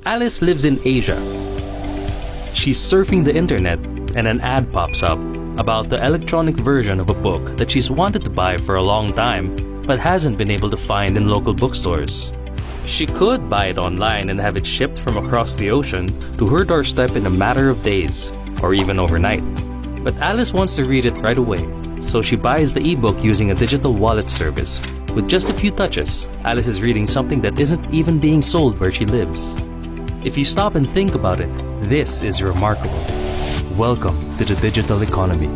Alice lives in Asia. She's surfing the internet and an ad pops up about the electronic version of a book that she's wanted to buy for a long time but hasn't been able to find in local bookstores. She could buy it online and have it shipped from across the ocean to her doorstep in a matter of days, or even overnight. But Alice wants to read it right away, so she buys the ebook using a digital wallet service. With just a few touches, Alice is reading something that isn't even being sold where she lives. If you stop and think about it, this is remarkable. Welcome to the digital economy.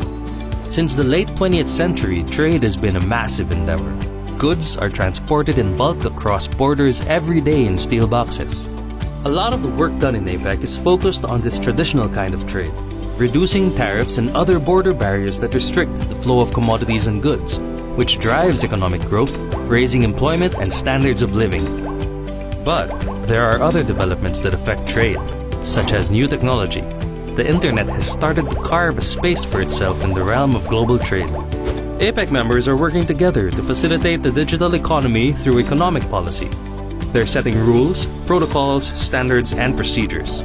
Since the late 20th century, trade has been a massive endeavor. Goods are transported in bulk across borders every day in steel boxes. A lot of the work done in APEC is focused on this traditional kind of trade, reducing tariffs and other border barriers that restrict the flow of commodities and goods, which drives economic growth, raising employment and standards of living. But there are other developments that affect trade, such as new technology. The internet has started to carve a space for itself in the realm of global trade. APEC members are working together to facilitate the digital economy through economic policy. They're setting rules, protocols, standards, and procedures.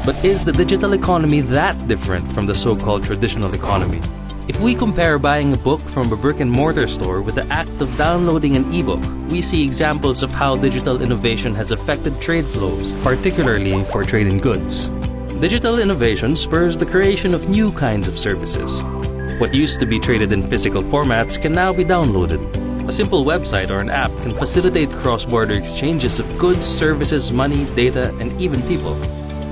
But is the digital economy that different from the so-called traditional economy? If we compare buying a book from a brick-and-mortar store with the act of downloading an ebook, we see examples of how digital innovation has affected trade flows, particularly for trade in goods. Digital innovation spurs the creation of new kinds of services. What used to be traded in physical formats can now be downloaded. A simple website or an app can facilitate cross-border exchanges of goods, services, money, data, and even people.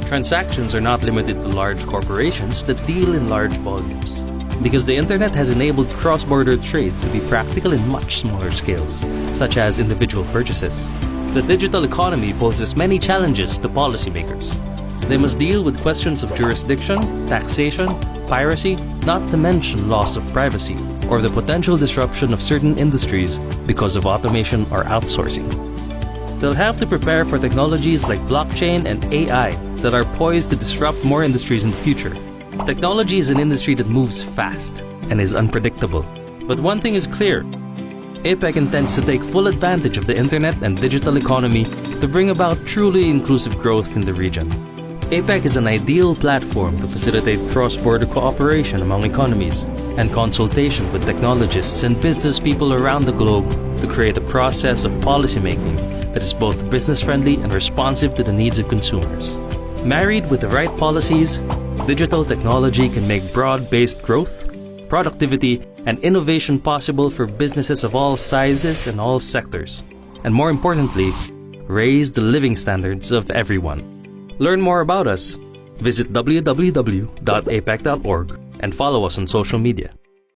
Transactions are not limited to large corporations that deal in large volumes, because the internet has enabled cross-border trade to be practical in much smaller scales, such as individual purchases. The digital economy poses many challenges to policymakers. They must deal with questions of jurisdiction, taxation, piracy, not to mention loss of privacy, or the potential disruption of certain industries because of automation or outsourcing. They'll have to prepare for technologies like blockchain and AI that are poised to disrupt more industries in the future. Technology is an industry that moves fast and is unpredictable. But one thing is clear. APEC intends to take full advantage of the internet and digital economy to bring about truly inclusive growth in the region. APEC is an ideal platform to facilitate cross-border cooperation among economies and consultation with technologists and business people around the globe to create a process of policymaking that is both business-friendly and responsive to the needs of consumers. Married with the right policies, digital technology can make broad-based growth, productivity, and innovation possible for businesses of all sizes and all sectors, and more importantly, raise the living standards of everyone. Learn more about us. Visit www.apec.org and follow us on social media.